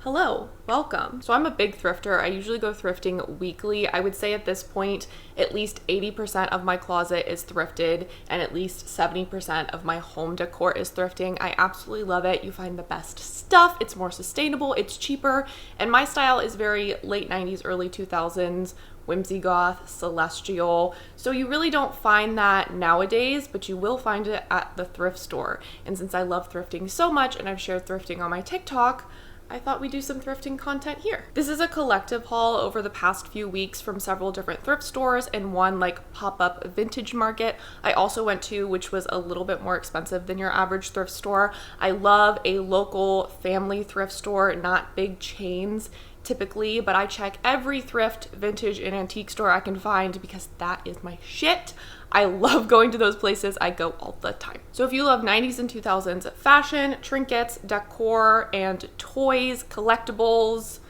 Hello, welcome. So I'm a big thrifter. I usually go thrifting weekly. I would say at this point, at least 80% of my closet is thrifted and at least 70% of my home decor is thrifting. I absolutely love it. You find the best stuff. It's more sustainable, it's cheaper, and my style is very late 90s, early 2000s, whimsigoth, celestial. So you really don't find that nowadays, but you will find it at the thrift store. And since I love thrifting so much and I've shared thrifting on my TikTok, I thought we'd do some thrifting content here. This is a collective haul over the past few weeks from several different thrift stores and one like pop-up vintage market I also went to, which was a little bit more expensive than your average thrift store. I love a local family thrift store, not big chains typically, but I check every thrift, vintage, and antique store I can find because that is my shit. I love going to those places. I go all the time. So if you love 90s and 2000s fashion, trinkets, decor, and toys, collectibles,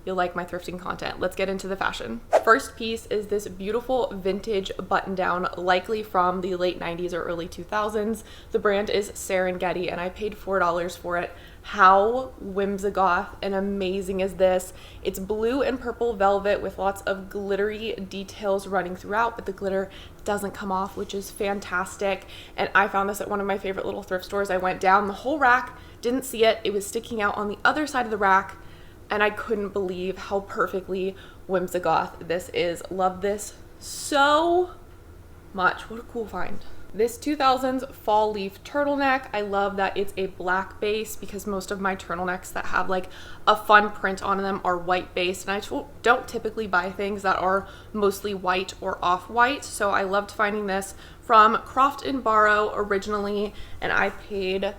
you'll like my thrifting content. Let's get into the fashion. First piece is this beautiful vintage button down, likely from the late 90s or early 2000s. The brand is Serengeti and I paid $4 for it. How whimsigoth and amazing is this? It's blue and purple velvet with lots of glittery details running throughout, but the glitter doesn't come off, which is fantastic. And I found this at one of my favorite little thrift stores. I went down the whole rack, didn't see it. It was sticking out on the other side of the rack, and I couldn't believe how perfectly whimsigoth this is. Love this so much. What a cool find. This 2000s fall leaf turtleneck, I love that it's a black base because most of my turtlenecks that have like a fun print on them are white based, and I don't typically buy things that are mostly white or off-white, so I loved finding this from Croft & Barrow originally, and I paid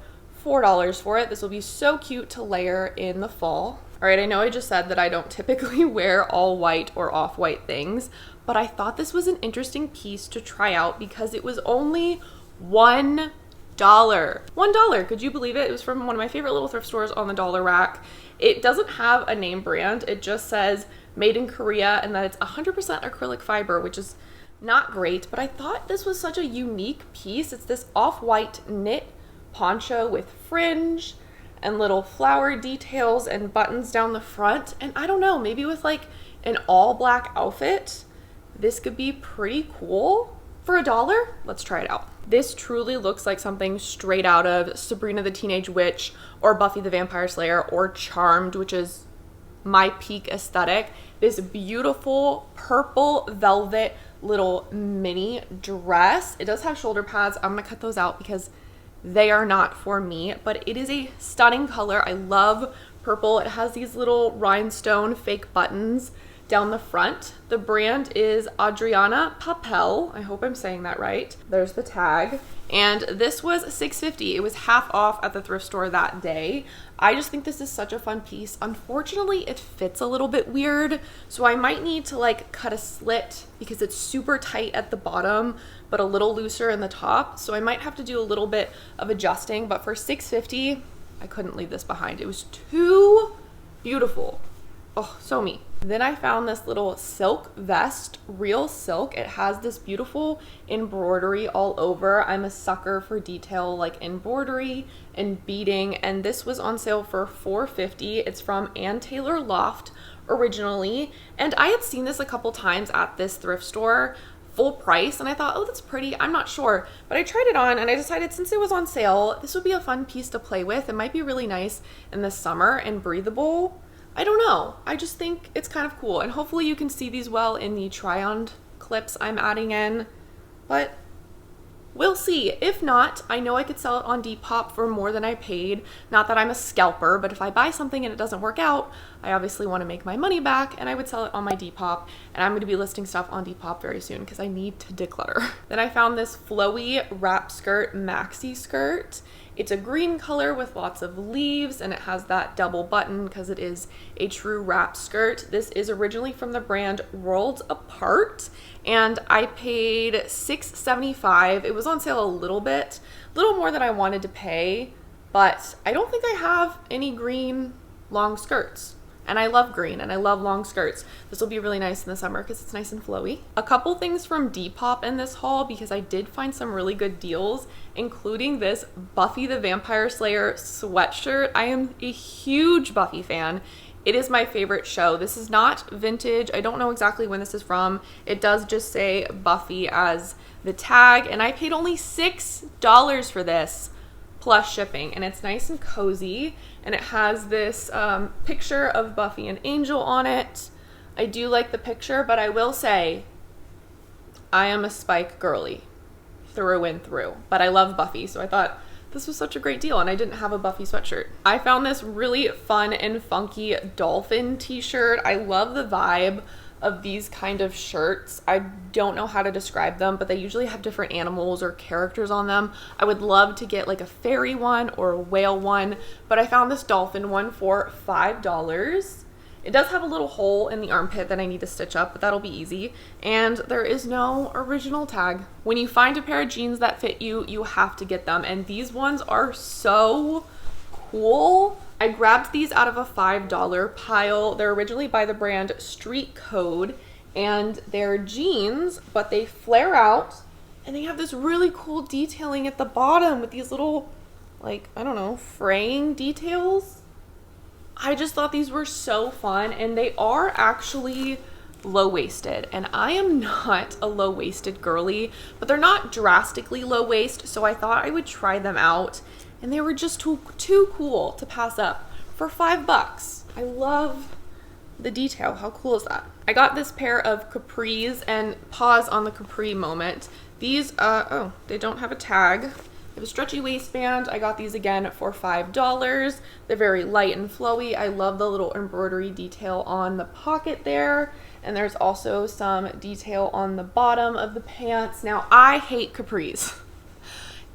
$4 for it. This will be so cute to layer in the fall. All right, I know I just said that I don't typically wear all white or off-white things, but I thought this was an interesting piece to try out because it was only $1. $1, could you believe it? It was from one of my favorite little thrift stores on the dollar rack. It doesn't have a name brand. It just says made in Korea and that it's 100% acrylic fiber, which is not great, but I thought this was such a unique piece. It's this off-white knit poncho with fringe and little flower details and buttons down the front. And I don't know, maybe with like an all black outfit, this could be pretty cool. For $1, let's try it out. This truly looks like something straight out of Sabrina the Teenage Witch or Buffy the Vampire Slayer or Charmed, which is my peak aesthetic. This beautiful purple velvet little mini dress. It does have shoulder pads. I'm gonna cut those out because they are not for me, but it is a stunning color. I love purple. It has these little rhinestone fake buttons down the front. The brand is Adriana Papel. I hope I'm saying that right. There's the tag. And this was $6.50. It was half off at the thrift store that day. I just think this is such a fun piece. Unfortunately, it fits a little bit weird, so I might need to like cut a slit because it's super tight at the bottom, but a little looser in the top. So I might have to do a little bit of adjusting, but for $6.50, I couldn't leave this behind. It was too beautiful. Oh, so me. Then I found this little silk vest, real silk. It has this beautiful embroidery all over. I'm a sucker for detail like embroidery and beading, and this was on sale for $4.50. It's from Ann Taylor Loft originally, and I had seen this a couple times at this thrift store full price, and I thought, oh, that's pretty. I'm not sure, but I tried it on and I decided since it was on sale, this would be a fun piece to play with. It might be really nice in the summer and breathable. I don't know. I just think it's kind of cool, and hopefully you can see these well in the try-on clips I'm adding in, but we'll see. If not, I know I could sell it on Depop for more than I paid. Not that I'm a scalper, but if I buy something and it doesn't work out, I obviously want to make my money back, and I would sell it on my Depop, and I'm going to be listing stuff on Depop very soon because I need to declutter. Then I found this flowy wrap skirt, maxi skirt. It's a green color with lots of leaves, and it has that double button because it is a true wrap skirt. This is originally from the brand Worlds Apart, and I paid $6.75. It was on sale a little more than I wanted to pay, but I don't think I have any green long skirts. and I love green and I love long skirts. This will be really nice in the summer because it's nice and flowy. A couple things from Depop in this haul because I did find some really good deals, including this Buffy the Vampire Slayer sweatshirt. I am a huge Buffy fan. It is my favorite show. This is not vintage. I don't know exactly when this is from. It does just say Buffy as the tag, and I paid only $6 for this plus shipping, and it's nice and cozy, and it has this picture of Buffy and Angel on it. I do like the picture, but I will say I am a Spike girly through and through, but I love Buffy, so I thought this was such a great deal, and I didn't have a Buffy sweatshirt. I found this really fun and funky dolphin t-shirt. I love the vibe of these kind of shirts. I don't know how to describe them, but they usually have different animals or characters on them. I would love to get like a fairy one or a whale one, but I found this dolphin one for $5. It does have a little hole in the armpit that I need to stitch up, but that'll be easy. And there is no original tag. When you find a pair of jeans that fit you, you have to get them. And these ones are so cool. I grabbed these out of a $5 pile. They're originally by the brand Street Code, and they're jeans, but they flare out, and they have this really cool detailing at the bottom with these little, like, I don't know, fraying details. I just thought these were so fun, and they are actually low-waisted, and I am not a low-waisted girly, but they're not drastically low-waist, so I thought I would try them out, and they were just too cool to pass up for $5. I love the detail. How cool is that? I got this pair of capris, and pause on the capri moment. These, oh, they don't have a tag. They have a stretchy waistband. I got these again for $5. They're very light and flowy. I love the little embroidery detail on the pocket there. And there's also some detail on the bottom of the pants. Now, I hate capris.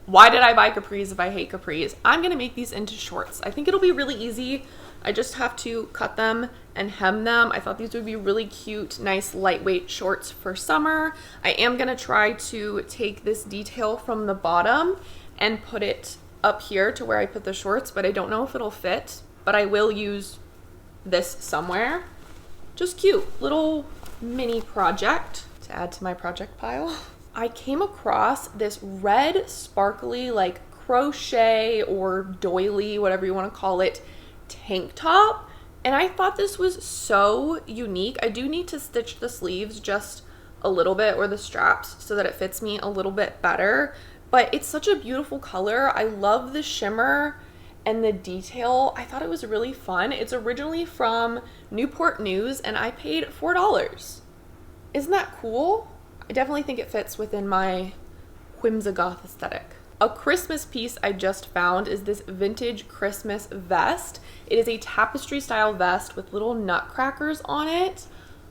Why did I buy capris if I hate capris? I'm gonna make these into shorts. I think it'll be really easy. I just have to cut them and hem them. I thought these would be really cute, nice lightweight shorts for summer. I am gonna try to take this detail from the bottom and put it up here to where I put the shorts, but I don't know if it'll fit, but I will use this somewhere. Just cute, little mini project to add to my project pile. I came across this red sparkly like crochet or doily, whatever you want to call it, tank top, and I thought this was so unique. I do need to stitch the sleeves just a little bit, or the straps, so that it fits me a little bit better, but it's such a beautiful color. I love the shimmer and the detail. I thought it was really fun. It's originally from Newport News, and I paid $4. Isn't that cool? I definitely think it fits within my whimsigoth aesthetic. A Christmas piece I just found is this vintage Christmas vest. It is a tapestry style vest with little nutcrackers on it.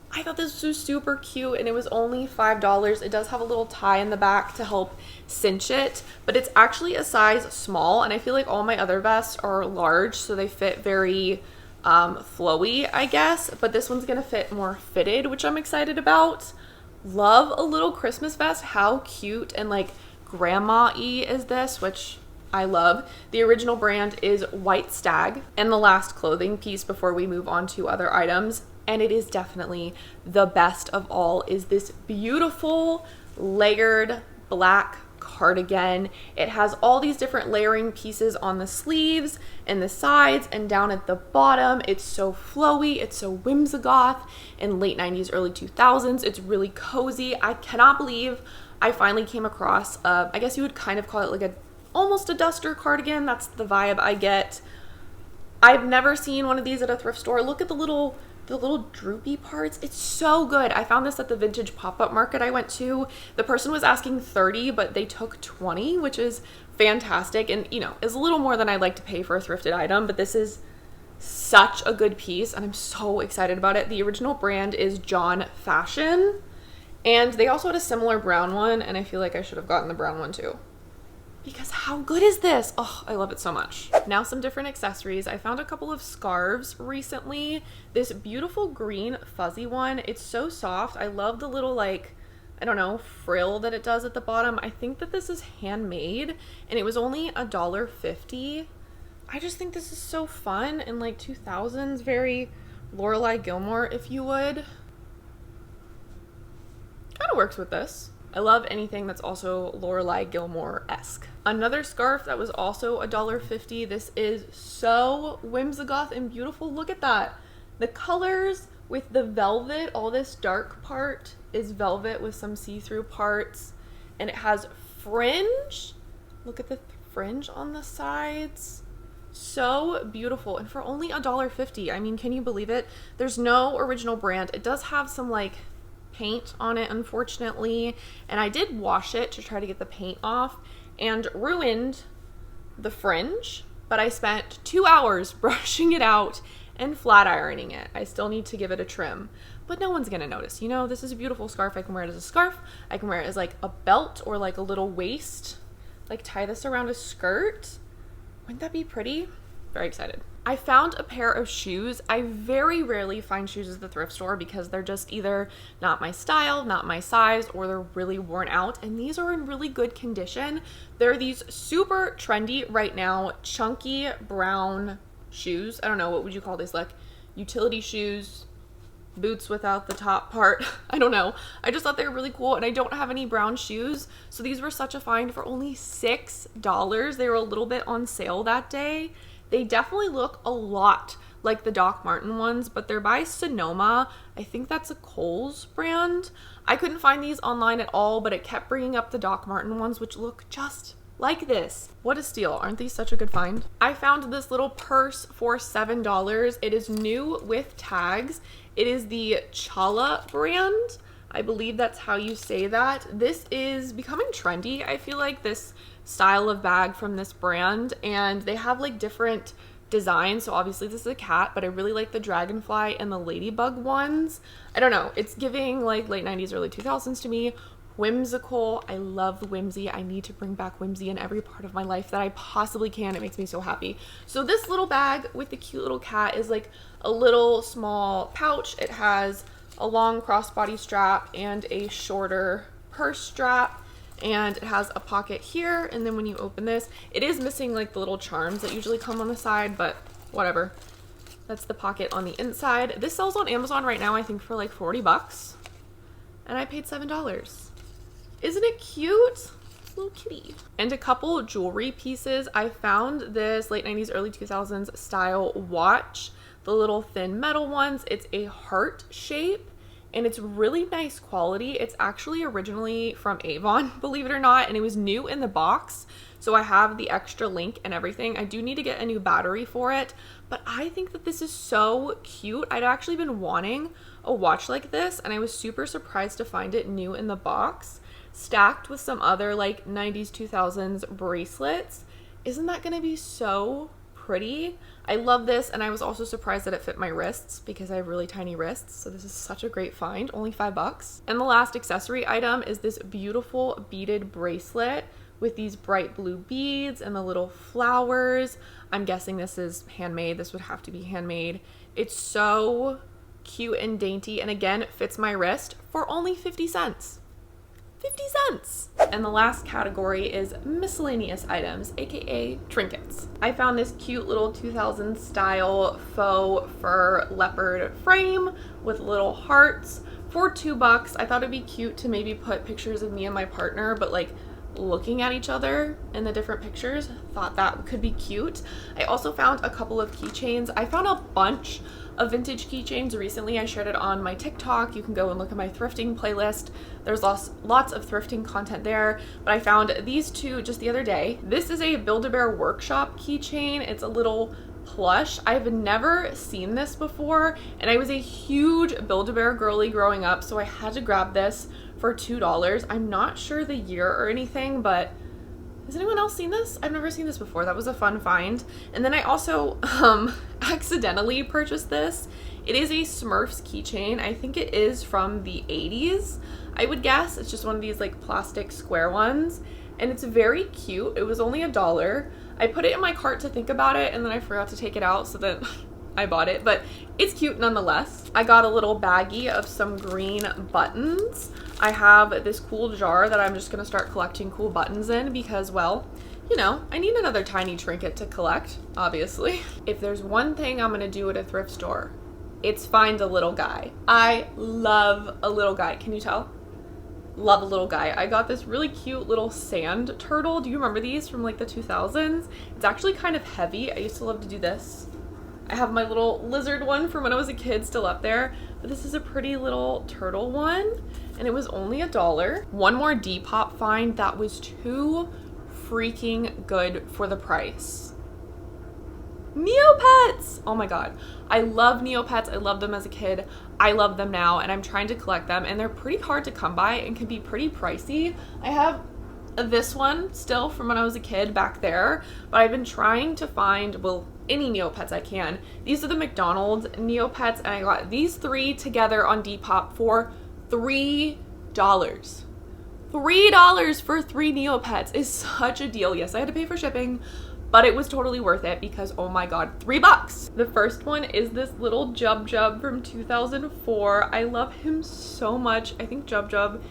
I thought this was super cute, and it was only $5. It does have a little tie in the back to help cinch it, but it's actually a size small, and I feel like all my other vests are large, so they fit very flowy, I guess, but this one's gonna fit more fitted, which I'm excited about. Love a little Christmas vest. How cute and like grandma-y is this, which I love. The original brand is White Stag. And the last clothing piece before we move on to other items, and it is definitely the best of all, is this beautiful layered black cardigan. It has all these different layering pieces on the sleeves and the sides and down at the bottom. It's so flowy, it's so whimsigoth in late 90s, early 2000s. It's really cozy. I cannot believe I finally came across, I guess you would kind of call it like almost a duster cardigan. That's the vibe I get. I've never seen one of these at a thrift store. Look at the little droopy parts. It's so good. I found this at the vintage pop-up market I went to. The person was asking $30, but they took $20, which is fantastic, and you know, is a little more than I'd like to pay for a thrifted item, but this is such a good piece, and I'm so excited about it. The original brand is John Fashion, and they also had a similar brown one, and I feel like I should have gotten the brown one too, because how good is this? Oh, I love it so much. Now some different accessories. I found a couple of scarves recently. This beautiful green fuzzy one. It's so soft. I love the little like, I don't know, frill that it does at the bottom. I think that this is handmade, and it was only $1.50. I just think this is so fun and like 2000s, very Lorelei Gilmore, if you would. Kind of works with this. I love anything that's also Lorelei Gilmore-esque. Another scarf that was also $1.50. This is so whimsigoth and beautiful. Look at that. The colors with the velvet, all this dark part is velvet with some see-through parts. And it has fringe. Look at the fringe on the sides. So beautiful. And for only $1.50. I mean, can you believe it? There's no original brand. It does have some like paint on it, unfortunately, and I did wash it to try to get the paint off and ruined the fringe, but I spent 2 hours brushing it out and flat ironing it. I still need to give it a trim, but no one's gonna notice. You know, this is a beautiful scarf. I can wear it as a scarf. I can wear it as like a belt or like a little waist, like tie this around a skirt. Wouldn't that be pretty? Very excited. I found a pair of shoes. I very rarely find shoes at the thrift store because they're just either not my style, not my size, or they're really worn out. And these are in really good condition. They're these super trendy right now, chunky brown shoes. I don't know, what would you call these? Like utility shoes, boots without the top part. I don't know. I just thought they were really cool and I don't have any brown shoes. So these were such a find for only $6. They were a little bit on sale that day. They definitely look a lot like the Doc Marten ones, but they're by Sonoma. I think that's a Kohl's brand. I couldn't find these online at all, but it kept bringing up the Doc Marten ones, which look just like this. What a steal. Aren't these such a good find? I found this little purse for $7. It is new with tags. It is the Chala brand. I believe that's how you say that. This is becoming trendy. I feel like this style of bag from this brand, and they have like different designs. So obviously this is a cat, but I really like the dragonfly and the ladybug ones. I don't know, it's giving like late 90s, early 2000s to me. Whimsical. I love whimsy. I need to bring back whimsy in every part of my life that I possibly can. It makes me so happy. So this little bag with the cute little cat is like a little small pouch. It has a long crossbody strap and a shorter purse strap, and it has a pocket here, and then when you open this, it is missing like the little charms that usually come on the side, but whatever. That's the pocket on the inside. This sells on Amazon right now, I think for like 40 bucks, and I paid $7. Isn't it cute? Little kitty. And a couple jewelry pieces. I found this late 90s, early 2000s style watch, the little thin metal ones. It's a heart shape and it's really nice quality. It's actually originally from Avon, believe it or not, and it was new in the box. So I have the extra link and everything. I do need to get a new battery for it, but I think that this is so cute. I'd actually been wanting a watch like this, and I was super surprised to find it new in the box, stacked with some other like 90s, 2000s bracelets. Isn't that gonna be so pretty? I love this, and I was also surprised that it fit my wrists because I have really tiny wrists, so this is such a great find. Only $5. And the last accessory item is this beautiful beaded bracelet with these bright blue beads and the little flowers. I'm guessing this is handmade. This would have to be handmade. It's so cute and dainty, and again, it fits my wrist for only 50 cents. 50 cents. And the last category is miscellaneous items, aka trinkets. I found this cute little 2000s style faux fur leopard frame with little hearts for $2. I thought it'd be cute to maybe put pictures of me and my partner, but like looking at each other in the different pictures. Thought that could be cute. I also found a couple of keychains. I found a bunch of vintage keychains recently. I shared it on my TikTok. You can go and look at my thrifting playlist. There's lots of thrifting content there, but I found these two just the other day. This is a Build-A-Bear Workshop keychain. It's a little plush. I've never seen this before, and I was a huge Build-A-Bear girly growing up, so I had to grab this for $2. I'm not sure the year or anything, but has anyone else seen this? I've never seen this before. That was a fun find. And then I also accidentally purchased this. It is a Smurfs keychain. I think it is from the 80s, I would guess. It's just one of these like plastic square ones, and it's very cute. It was only $1. I put it in my cart to think about it, and then I forgot to take it out, so then I bought it, but it's cute nonetheless. I got a little baggie of some green buttons. I have this cool jar that I'm just gonna start collecting cool buttons in because, well, you know, I need another tiny trinket to collect, obviously. If there's one thing I'm gonna do at a thrift store, it's find a little guy. I love a little guy. Can you tell? Love a little guy. I got this really cute little sand turtle. Do you remember these from like the 2000s? It's actually kind of heavy. I used to love to do this. I have my little lizard one from when I was a kid still up there, but this is a pretty little turtle one, and it was only $1. One more Depop find that was too freaking good for the price. Neopets! Oh my god. I love Neopets. I loved them as a kid. I love them now, and I'm trying to collect them, and they're pretty hard to come by and can be pretty pricey. I have this one still from when I was a kid back there, but I've been trying to find, well, any Neopets I can. These are the McDonald's Neopets, and I got these 3 together on Depop for $3. $3 for 3 Neopets is such a deal. Yes, I had to pay for shipping, but it was totally worth it because, oh my god, $3. The first one is this little Jub Jub from 2004. I love him so much. I think Jub Jub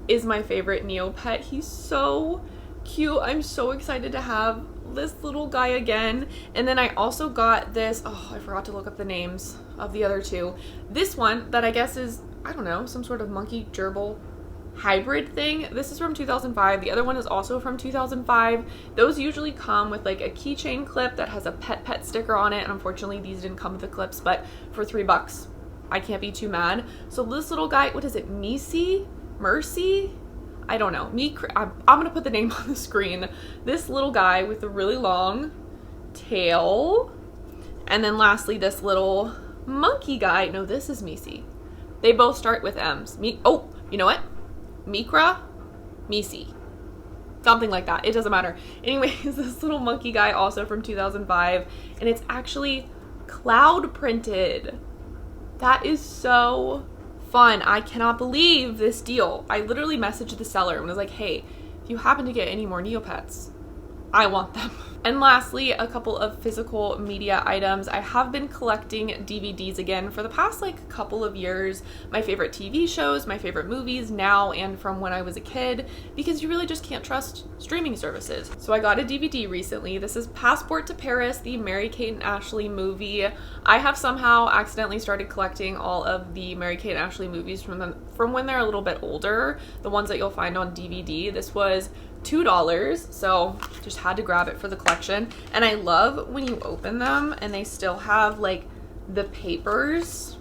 is my favorite Neopet. He's so cute. I'm so excited to have this little guy again. And then I also got this, oh, I forgot to look up the names of the other 2. This one that I guess is, I don't know, some sort of monkey gerbil hybrid thing. This is from 2005. The other one is also from 2005. Those usually come with like a keychain clip that has a pet sticker on it, and unfortunately these didn't come with the clips, but for $3 I can't be too mad. So this little guy, what is it, Mercy? I don't know. I'm gonna put the name on the screen. This little guy with a really long tail. And then lastly, this little monkey guy. No, this is Misi. They both start with M's. Oh, you know what? Misi. Something like that. It doesn't matter. Anyways, this little monkey guy also from 2005. And it's actually cloud printed. That is so fun. I cannot believe this deal. I literally messaged the seller and was like, hey, if you happen to get any more Neopets, I want them. And lastly, a couple of physical media items. I have been collecting DVDs again for the past like couple of years. My favorite TV shows, my favorite movies now and from when I was a kid, because you really just can't trust streaming services. So I got a DVD recently. This is Passport to Paris, the Mary-Kate and Ashley movie. I have somehow accidentally started collecting all of the Mary-Kate and Ashley movies from when they're a little bit older, the ones that you'll find on DVD. This was $2, so just had to grab it for the collection. And I love when you open them and they still have like the papers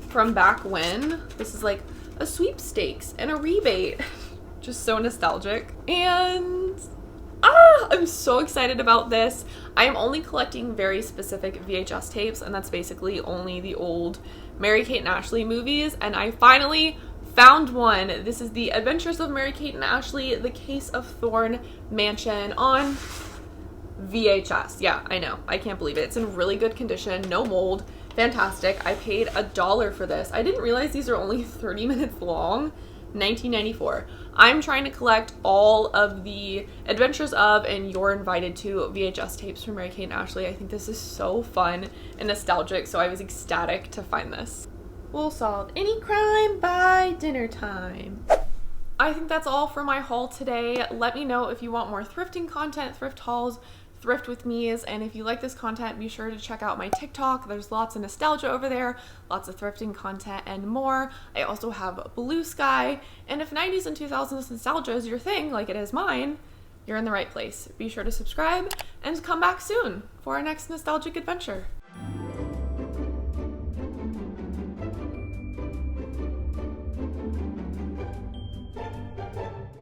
from back when. This is like a sweepstakes and a rebate. Just so nostalgic. And I'm so excited about this. I am only collecting very specific VHS tapes, and that's basically only the old Mary-Kate and Ashley movies, and I finally found one. This is The Adventures of Mary-Kate and Ashley, The Case of Thorn Mansion on VHS. Yeah, I know. I can't believe it. It's in really good condition. No mold. Fantastic. I paid $1 for this. I didn't realize these are only 30 minutes long. $19.94. I'm trying to collect all of the Adventures of and You're Invited to VHS tapes from Mary-Kate and Ashley. I think this is so fun and nostalgic, so I was ecstatic to find this. We'll solve any crime by dinner time. I think that's all for my haul today. Let me know if you want more thrifting content, thrift hauls, thrift with me's, and if you like this content, be sure to check out my TikTok. There's lots of nostalgia over there, lots of thrifting content and more. I also have Blue Sky, and if 90s and 2000s nostalgia is your thing, like it is mine, you're in the right place. Be sure to subscribe and come back soon for our next nostalgic adventure.